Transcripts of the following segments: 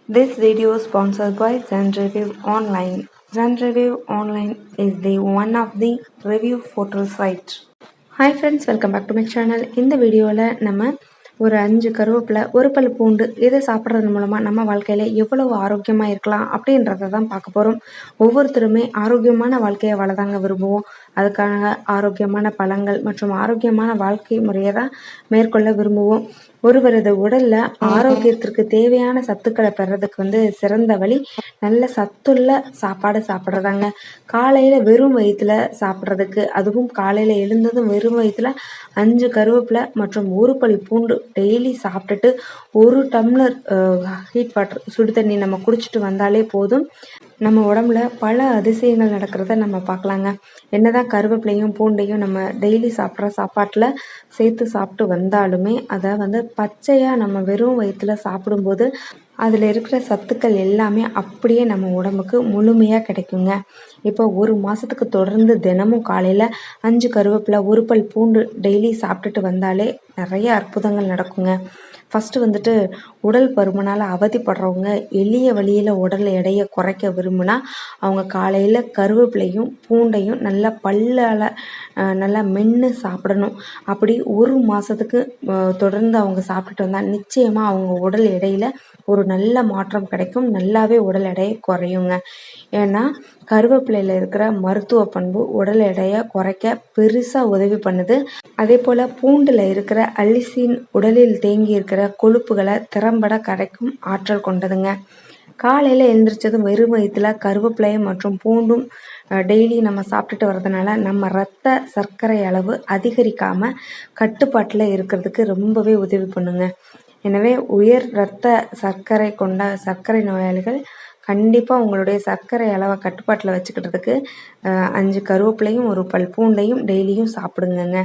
This video is sponsored by Zen Review Online. Zen Review Online is the one of the review portal site. Hi friends, welcome back to my channel. இந்த வீடியோவில் நம்ம ஒரு 5 கருவேப்பிலை, ஒரு பல் பூண்டு இதை சாப்பிட்றது மூலமாக நம்ம வாழ்க்கையில் எவ்வளவு ஆரோக்கியமாக இருக்கலாம் அப்படின்றத தான் பார்க்க போகிறோம். ஒவ்வொருத்தருமே ஆரோக்கியமான வாழ்க்கையை வாழதாங்க விரும்புவோம். அதுக்காக ஆரோக்கியமான பழங்கள் மற்றும் ஆரோக்கியமான வாழ்க்கை முறையை தான் மேற்கொள்ள விரும்புவோம். ஒருவரது உடல்ல ஆரோக்கியத்திற்கு தேவையான சத்துக்களை பெறதுக்கு சிறந்த வழி நல்ல சத்துள்ள சாப்பாடு சாப்பிட்றதாங்க. காலையில வெறும் வயிற்றுல சாப்பிட்றதுக்கு, அதுவும் காலையில எழுந்ததும் வெறும் வயிற்றுல 5 கருவேப்பிலை மற்றும் ஒரு பல் பூண்டு டெய்லி சாப்பிட்டுட்டு 1 டம்ளர் ஹீட் வாட்டர் சுடு தண்ணி நம்ம குடிச்சிட்டு வந்தாலே போதும். நம்ம உடம்புல பல அதிசயங்கள் நடக்கிறத நம்ம பார்க்கலாங்க. என்னதான் கருவேப்பிலையும் பூண்டையும் நம்ம டெய்லி சாப்பிட்ற சாப்பாட்டில் சேர்த்து சாப்பிட்டு வந்தாலுமே அதை பச்சையாக நம்ம வெறும் வயிற்றுல சாப்பிடும்போது அதில் இருக்கிற சத்துக்கள் எல்லாமே அப்படியே நம்ம உடம்புக்கு முழுமையாக கிடைக்குங்க. இப்போ 1 மாதத்துக்கு தொடர்ந்து தினமும் காலையில் 5 கருவேப்பிலை, ஒரு பல் பூண்டு டெய்லி சாப்பிட்டுட்டு வந்தாலே நிறைய அற்புதங்கள் நடக்குங்க. ஃபஸ்ட்டு உடல் பருமனால் அவதிப்படுறவங்க எளிய வழியில் உடல் எடையை குறைக்க விரும்புனா அவங்க காலையில் கருவேப்பிலையும் பூண்டையும் நல்லா பல்லால் நல்லா மென்று சாப்பிடணும். அப்படி 1 மாதத்துக்கு தொடர்ந்து அவங்க சாப்பிட்டுட்டு வந்தால் நிச்சயமாக அவங்க உடல் எடையில் ஒரு நல்ல மாற்றம் கிடைக்கும். நல்லாவே உடல் எடையை குறையுங்க. ஏன்னா கருவேப்பிலையில் இருக்கிற மருத்துவ பண்பு உடல் எடையை குறைக்க பெருசாக உதவி பண்ணுது. அதே போல் பூண்டில் இருக்கிற அலிசின் உடலில் தேங்கி இருக்கிற கொழுப்புகளை திறம்பட கரைக்கும் ஆற்றல் கொண்டதுங்க. காலையில் எழுந்திரிச்சதும் வெறும் வயிற்றுல கருவேப்பிலை மற்றும் பூண்டும் டெய்லி நம்ம சாப்பிட்டுட்டு வர்றதுனால நம்ம ரத்த சர்க்கரை அளவு அதிகரிக்காமல் கட்டுப்பாட்டில் இருக்கிறதுக்கு ரொம்பவே உதவி பண்ணுங்க. எனவே உயர் இரத்த சர்க்கரை கொண்ட சர்க்கரை நோயாளிகள் கண்டிப்பாக உங்களுடைய சர்க்கரை அளவை கட்டுப்பாட்டில் வச்சுக்கிறதுக்கு 5 கருவேப்பிலையும் ஒரு பல் பூண்டையும் டெய்லியும் சாப்பிடுங்க.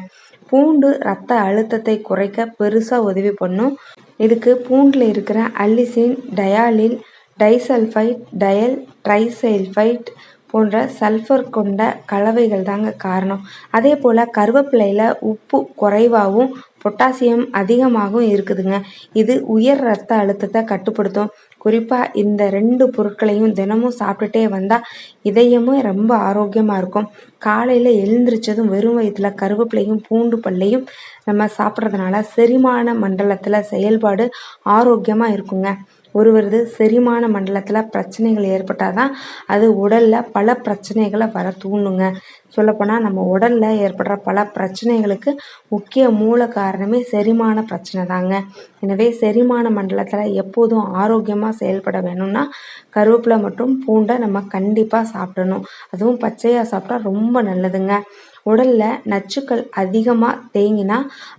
பூண்டு ரத்த அழுத்தத்தை குறைக்க பெருசாக உதவி பண்ணும். இதுக்கு பூண்டில் இருக்கிற அல்லிசின், டயாலில், டைசல்ஃபைட், டயல் ட்ரைசல்ஃபைட் போன்ற சல்ஃபர் கொண்ட கலவைகள் தாங்க காரணம். அதே போல் கருவேப்பிலையில் உப்பு குறைவாகவும் பொட்டாசியம் அதிகமாகவும் இருக்குதுங்க. இது உயர் ரத்த அழுத்தத்தை கட்டுப்படுத்தும். குறிப்பாக இந்த 2 பொருட்களையும் தினமும் சாப்பிட்டுட்டே வந்தால் இதயமும் ரொம்ப ஆரோக்கியமாக இருக்கும். காலையில் எழுந்திரிச்சதும் வெறும் வயிற்றுல கருவேப்பிலையும் பூண்டு பல்லையும் நம்ம சாப்பிட்றதுனால செரிமான மண்டலத்தில் செயல்பாடு ஆரோக்கியமாக இருக்குங்க. ஒருவரது செரிமான மண்டலத்தில் பிரச்சனைகள் ஏற்பட்டால் தான் அது உடலில் பல பிரச்சனைகளை வர தூண்டுங்க. சொல்லப்போனால் நம்ம உடலில் ஏற்படுற பல பிரச்சனைகளுக்கு முக்கிய மூல காரணமே செரிமான பிரச்சனை தாங்க. எனவே செரிமான மண்டலத்தில் எப்போதும் ஆரோக்கியமாக செயல்பட வேணும்னா கருவேப்பிலை மற்றும் பூண்டை நம்ம கண்டிப்பாக சாப்பிடணும். அதுவும் பச்சையாக சாப்பிட்டா ரொம்ப நல்லதுங்க. உடலில் நச்சுக்கள் அதிகமாக தேங்கினா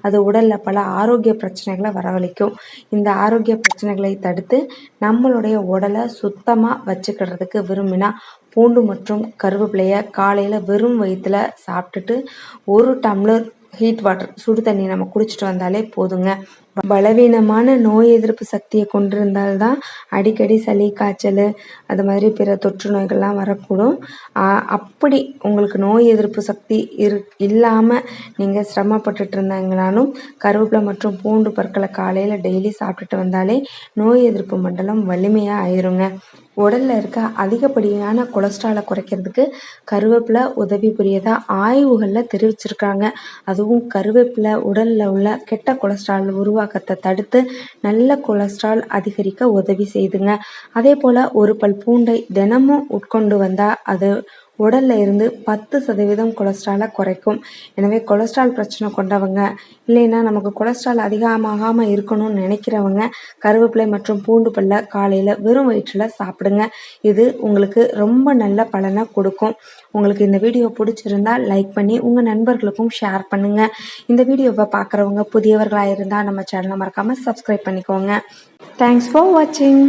அது உடலில் பல ஆரோக்கிய பிரச்சனைகளை வரவழைக்கும். இந்த ஆரோக்கிய பிரச்சனைகளை தடுத்து நம்மளுடைய உடலை சுத்தமாக வச்சுக்கிறதுக்கு விரும்பினா பூண்டு மற்றும் கருவேப்பிலையை காலையில் வெறும் வயிற்றுல சாப்பிட்டுட்டு 1 டம்ளர் ஹீட் வாட்டர் சுடு தண்ணி நம்ம குடிச்சிட்டு வந்தாலே போதுங்க. பலவீனமான நோய் எதிர்ப்பு சக்தியை கொண்டிருந்தால்தான் அடிக்கடி சளி, காய்ச்சல் அது மாதிரி பிற தொற்று நோய்கள்லாம் வரக்கூடும். அப்படி உங்களுக்கு நோய் எதிர்ப்பு சக்தி இல்லாமல் நீங்கள் சிரமப்பட்டுட்டு இருந்தாங்கனாலும் கருவேப்பிலை மற்றும் பூண்டு பற்களை காலையில் டெய்லி சாப்பிட்டுட்டு வந்தாலே நோய் எதிர்ப்பு மண்டலம் வலிமையாக ஆயிருங்க. உடலில் இருக்க அதிகப்படியான கொலஸ்ட்ராலை குறைக்கிறதுக்கு கருவேப்பிலை உதவி புரியதா ஆய்வுகளில் தெரிவிச்சிருக்காங்க. அதுவும் கருவேப்பிலை உடலில் உள்ள கெட்ட கொலஸ்ட்ரால் உருவாக்கத்தை தடுத்து நல்ல கொலஸ்ட்ரால் அதிகரிக்க உதவி செய்துங்க. அதே போல் ஒரு பல் பூண்டை தினமும் உட்கொண்டு வந்தால் அது உடல்ல இருந்து 10% கொலஸ்ட்ராலை குறைக்கும். எனவே கொலஸ்ட்ரால் பிரச்சனை கொண்டவங்க, இல்லைன்னா நமக்கு கொலஸ்ட்ரால் அதிகமாகாமல் இருக்கணும்னு நினைக்கிறவங்க கருவேப்பிலை மற்றும் பூண்டு பல்லை காலையில் வெறும் வயிற்றில் சாப்பிடுங்க. இது உங்களுக்கு ரொம்ப நல்ல பலனை கொடுக்கும். உங்களுக்கு இந்த வீடியோ பிடிச்சிருந்தால் லைக் பண்ணி உங்கள் நண்பர்களுக்கும் ஷேர் பண்ணுங்கள். இந்த வீடியோவை பார்க்குறவங்க புதியவர்களாக இருந்தால் நம்ம சேனலை மறக்காமல் சப்ஸ்கிரைப் பண்ணிக்கோங்க. தேங்க்ஸ் ஃபார் வாட்சிங்.